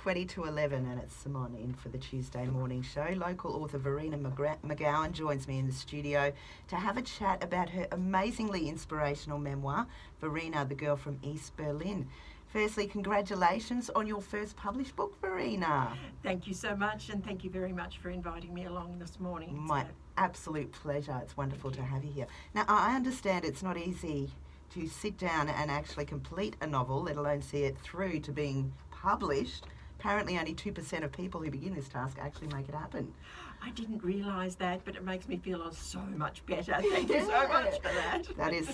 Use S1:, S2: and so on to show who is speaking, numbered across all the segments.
S1: 20 to 11, and it's Simone in for the Tuesday morning show. Local author Verena McGowan joins me in the studio to have a chat about her amazingly inspirational memoir, Verena, the Girl from East Berlin. Firstly, congratulations on your first published book, Verena.
S2: Thank you so much, and thank you very much for inviting me along this morning.
S1: My absolute pleasure. It's wonderful to have you here. Now, I understand it's not easy to sit down and actually complete a novel, let alone see it through to being published. Apparently only 2% of people who begin this task actually make it happen.
S2: I didn't realise that, but it makes me feel so much better. Thank you so much for that.
S1: That is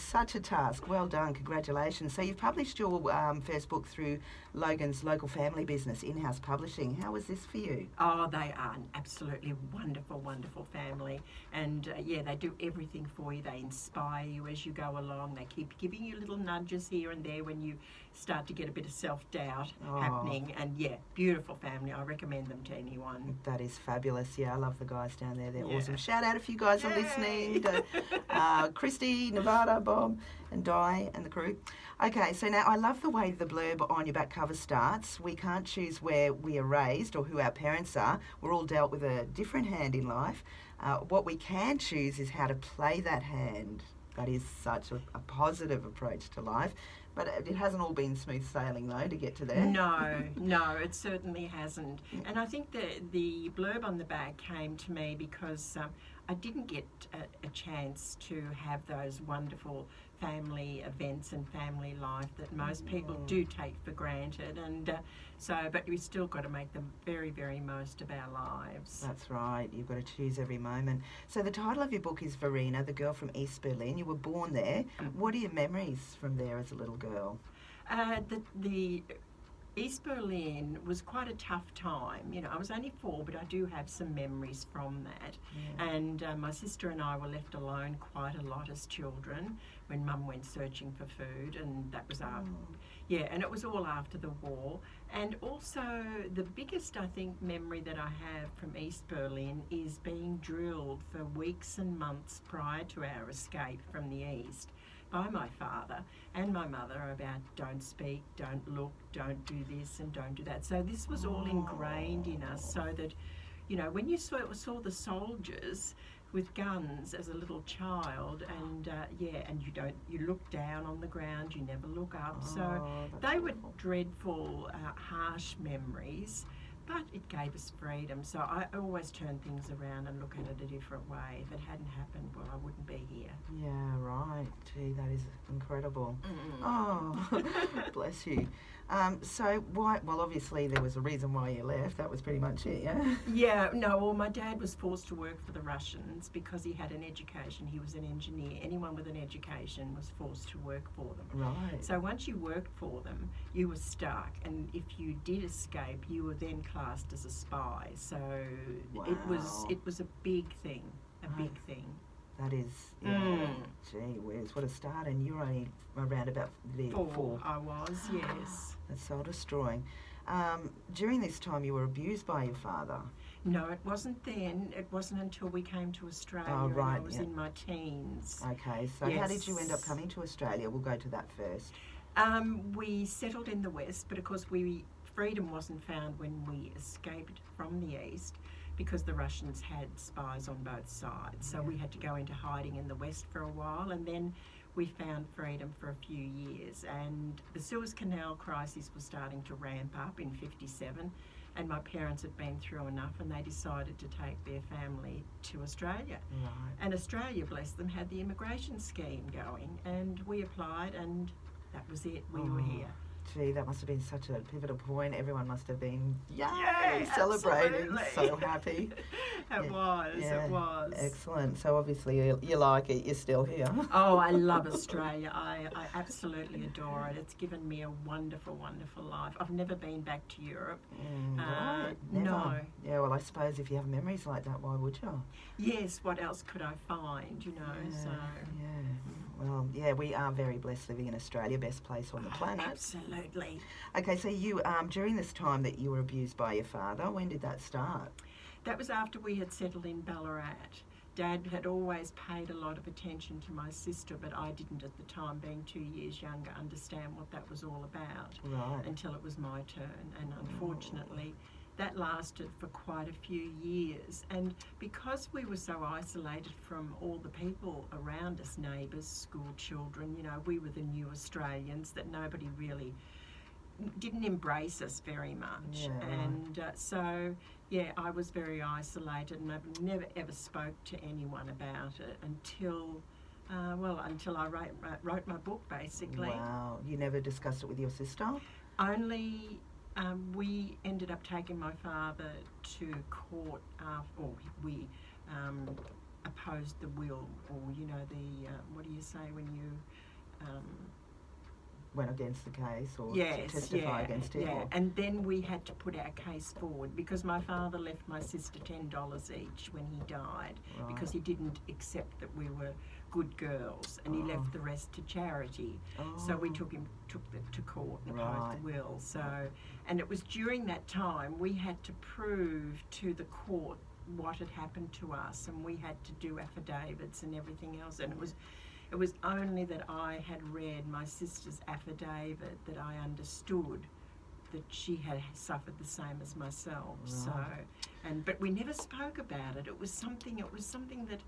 S1: such a task. Well done. Congratulations. So you've published your first book through Logan's local family business, In-House Publishing. How was this for you?
S2: Oh, they are an absolutely wonderful, wonderful family. And they do everything for you. They inspire you as you go along. They keep giving you little nudges here and there when you start to get a bit of self-doubt happening. And beautiful family. I recommend them to anyone.
S1: That is fabulous. Yeah, I love the guys down there. They're awesome. Shout out if you guys are listening to Christy, Nevada, Bob, and Di and the crew. Okay, so now I love the way the blurb on your back cover starts. We can't choose where we are raised or who our parents are. We're all dealt with a different hand in life. What we can choose is how to play that hand. That is such a positive approach to life. But it hasn't all been smooth sailing, though, to get to there.
S2: No, it certainly hasn't. And I think the blurb on the back came to me because I didn't get a chance to have those wonderful family events and family life that most people do take for granted. And but we've still got to make the very, very most of our lives.
S1: That's right. You've got to choose every moment. So the title of your book is Verena, the Girl from East Berlin. You were born there. What are your memories from there as a little girl?
S2: The East Berlin was quite a tough time. You know, I was only 4, but I do have some memories from that. Yeah. And my sister and I were left alone quite a lot as children when Mum went searching for food, and that was after. Yeah, and it was all after the war. And also the biggest, I think, memory that I have from East Berlin is being drilled for weeks and months prior to our escape from the East by my father and my mother about don't speak, don't look, don't do this and don't do that. So this was all ingrained in us so that, you know, when you saw the soldiers with guns as a little child and and you look down on the ground, you never look up. So they were dreadful, harsh memories. But it gave us freedom, so I always turn things around and look at it a different way. If it hadn't happened, well, I wouldn't be here.
S1: Yeah, right. Gee, that is incredible. Oh, bless you. So why? Well, obviously there was a reason why you left. That was pretty much it, yeah?
S2: Yeah, no, well, my dad was forced to work for the Russians because he had an education. He was an engineer. Anyone with an education was forced to work for them.
S1: Right.
S2: So once you worked for them, you were stuck. And if you did escape, you were then classed as a spy. So it was a big thing, big thing.
S1: That is, gee whiz, what a start. And you're only around about the 4.
S2: I was, yes.
S1: That's soul destroying. During this time you were abused by your father.
S2: No, it wasn't then. It wasn't until we came to Australia.
S1: Oh, right.
S2: And I was in my teens.
S1: Okay, so how did you end up coming to Australia? We'll go to that first.
S2: We settled in the West, but of course freedom wasn't found when we escaped from the East because the Russians had spies on both sides. So we had to go into hiding in the West for a while, and then we found freedom for a few years. And the Suez Canal crisis was starting to ramp up in 57, and my parents had been through enough, and they decided to take their family to Australia.
S1: Right.
S2: And Australia, bless them, had the immigration scheme going, and we applied, and that was it. We were here.
S1: Gee, that must have been such a pivotal point. Everyone must have been celebrating, so happy.
S2: It was.
S1: Excellent. So obviously you like it. You're still here.
S2: Oh, I love Australia. I absolutely adore it. It's given me a wonderful, wonderful life. I've never been back to Europe.
S1: Right.
S2: No.
S1: Yeah, well, I suppose if you have memories like that, why would you?
S2: Yes, what else could I find, you know?
S1: Well, yeah, we are very blessed living in Australia, best place on the planet.
S2: Absolutely.
S1: Okay, so you, during this time that you were abused by your father, when did that start?
S2: That was after we had settled in Ballarat Dad had always paid a lot of attention to my sister, but I didn't at the time, being 2 years younger, understand what that was all about until it was my turn. And unfortunately, that lasted for quite a few years. And because we were so isolated from all the people around us, neighbours, school children, you know, we were the new Australians that nobody really didn't embrace us very much. And so, yeah, I was very isolated, and I never ever spoke to anyone about it until I wrote my book, basically.
S1: Wow. You never discussed it with your sister?
S2: Only we ended up taking my father to court, or we opposed the will, or, you know, the, what do you say when you...
S1: went against the case, or to testify against it?
S2: Yeah, and then we had to put our case forward because my father left my sister $10 each when he died, because he didn't accept that we were good girls, and he left the rest to charity. So we took it to court and opposed the will. So, and it was during that time we had to prove to the court what had happened to us, and we had to do affidavits and everything else, and it was only that I had read my sister's affidavit that I understood that she had suffered the same as myself. So, but we never spoke about it. It was something that,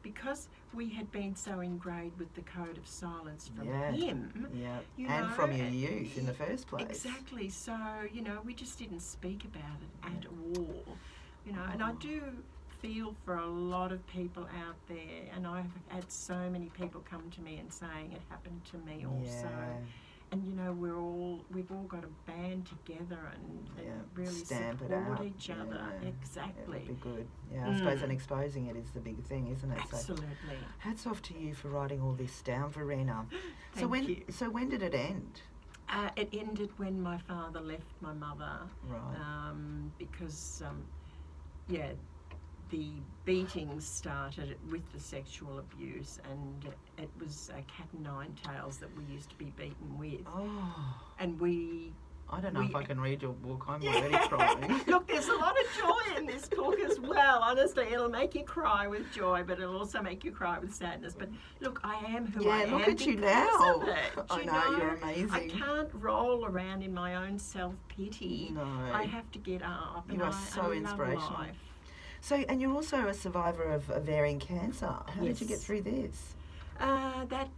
S2: because we had been so ingrained with the code of silence from him, you know,
S1: and from your youth in the first place.
S2: Exactly. So, you know, we just didn't speak about it at all. You know, and I do feel for a lot of people out there, and I've had so many people come to me and saying it happened to me also. And you know, we've all got to band together and really
S1: stamp
S2: support
S1: it out.
S2: each other. Exactly.
S1: It would be good. I suppose, and exposing it is the big thing, isn't it?
S2: Absolutely.
S1: So, hats off to you for writing all this down, Verena.
S2: Thank you.
S1: So when did it end?
S2: It ended when my father left my mother. Because the beatings started with the sexual abuse, and it was cat and nine tails that we used to be beaten with. And
S1: I don't know if I can read your book. I'm already crying.
S2: Look, there's a lot of joy in this book as well. Honestly, it'll make you cry with joy, but it'll also make you cry with sadness. But look, I am who I am.
S1: Look at you now.
S2: I
S1: know, you're amazing.
S2: I can't roll around in my own self-pity.
S1: No.
S2: I have to get up.
S1: You are so inspirational.
S2: Life.
S1: So, and you're also a survivor of ovarian cancer. How did you get through this?
S2: That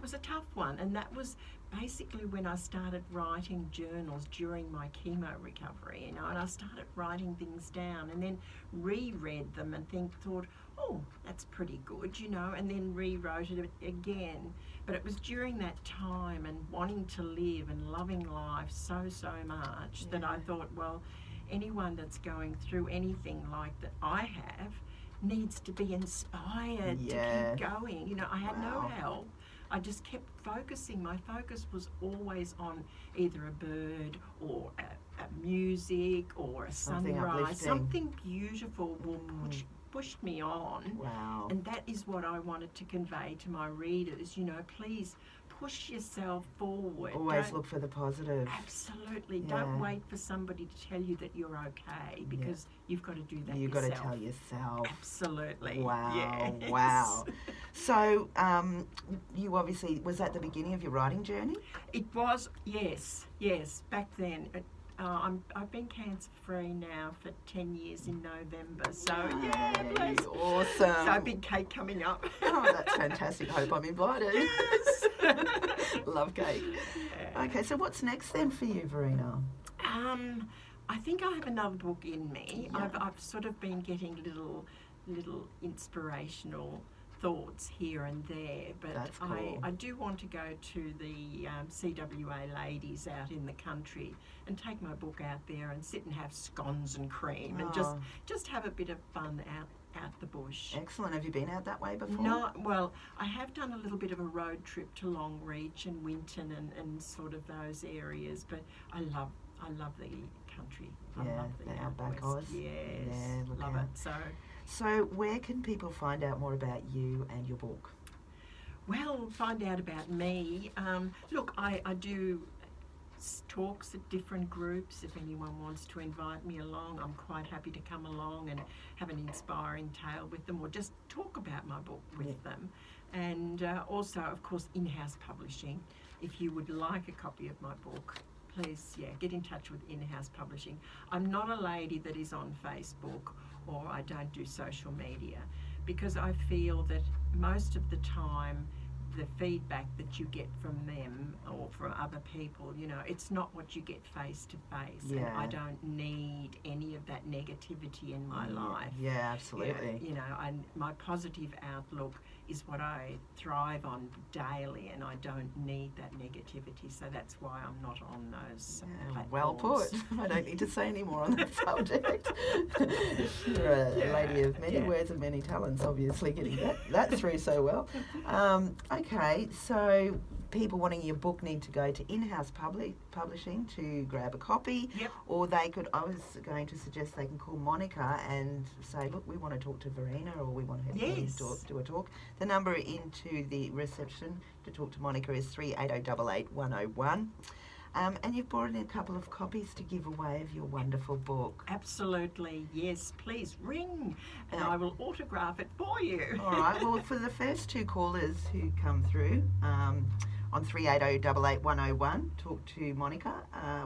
S2: was a tough one, and that was basically when I started writing journals during my chemo recovery, you know, and I started writing things down and then reread them and thought, oh, that's pretty good, you know, and then rewrote it again. But it was during that time and wanting to live and loving life so much that I thought, well, anyone that's going through anything like that I have needs to be inspired to keep going. You know, I had no help. I just kept focusing. My focus was always on either a bird or a music or a sunrise. Something beautiful will push me on.
S1: Wow.
S2: And that is what I wanted to convey to my readers. You know, please push yourself forward.
S1: Always look for the positive.
S2: Absolutely. Don't wait for somebody to tell you that you're okay, because you've got to do that
S1: You've
S2: yourself.
S1: got to tell yourself.
S2: Absolutely.
S1: Wow.
S2: Yes.
S1: Wow. So, you obviously, was that the beginning of your writing journey?
S2: It was, yes. Back then. I've been cancer-free now for 10 years in November, so blessed.
S1: Awesome.
S2: So big cake coming up.
S1: Oh, that's fantastic. Hope I'm invited.
S2: Yes.
S1: Love cake. Yeah. Okay, so what's next then for you, Verena?
S2: I think I have another book in me. Yeah. I've sort of been getting little inspirational thoughts here and there, but
S1: that's cool.
S2: I do want to go to the CWA ladies out in the country and take my book out there and sit and have scones and cream and just have a bit of fun out the bush.
S1: Excellent. Have you been out that way before?
S2: No, well, I have done a little bit of a road trip to Longreach and Winton and sort of those areas, but I love the country. I love the
S1: outback
S2: Oz.
S1: Oz.
S2: Yes, love it.
S1: So where can people find out more about you and your book?
S2: Well, find out about me. Look, I do talks at different groups. If anyone wants to invite me along, I'm quite happy to come along and have an inspiring tale with them, or just talk about my book with them. And also, of course, in-house publishing. If you would like a copy of my book, please, get in touch with in-house publishing. I'm not a lady that is on Facebook, or I don't do social media, because I feel that most of the time the feedback that you get from them or from other people, it's not what you get face to face. And I don't need any of that negativity in my life.
S1: Yeah, absolutely.
S2: And my positive outlook is what I thrive on daily, and I don't need that negativity. So that's why I'm not on those platforms.
S1: Well put. I don't need to say any more on that subject. You're a lady of many words and many talents, obviously, getting that through so well. Okay, so people wanting your book need to go to in-house publishing to grab a copy, or I was going to suggest they can call Monica and say, look, we want to talk to Verena, or we want her to do a talk. The number into the reception to talk to Monica is 38088101. And you've brought in a couple of copies to give away of your wonderful book.
S2: Absolutely, yes. Please ring and I will autograph it for you.
S1: All right. Well, for the first two callers who come through on 38088101, talk to Monica,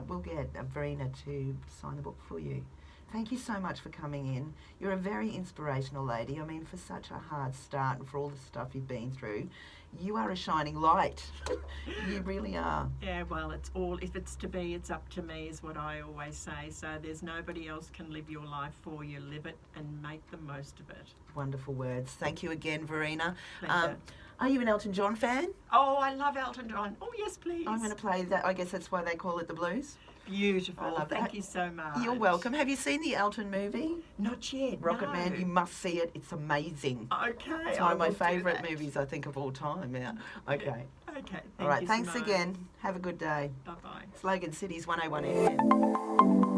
S1: we'll get Verena to sign the book for you. Thank you so much for coming in. You're a very inspirational lady. I mean, for such a hard start and for all the stuff you've been through, you are a shining light. You really are.
S2: Yeah, well, if it's to be, it's up to me, is what I always say. So there's nobody else can live your life for you. Live it and make the most of it.
S1: Wonderful words. Thank you again, Verena.
S2: Pleasure.
S1: Are you an Elton John fan?
S2: Oh, I love Elton John. Oh, yes, please.
S1: I'm going to play that. I guess that's why they call it the blues.
S2: Beautiful.
S1: I love that.
S2: Thank you so much.
S1: You're welcome. Have you seen the Elton movie?
S2: Not yet.
S1: Rocket Man. You must see it. It's amazing.
S2: Okay.
S1: It's one of my favourite movies, I think, of all time. Yeah. Okay.
S2: Okay.
S1: All right.
S2: You,
S1: Thanks
S2: Simone.
S1: again. Have a good day.
S2: Bye-bye.
S1: It's Logan City's 101 FM.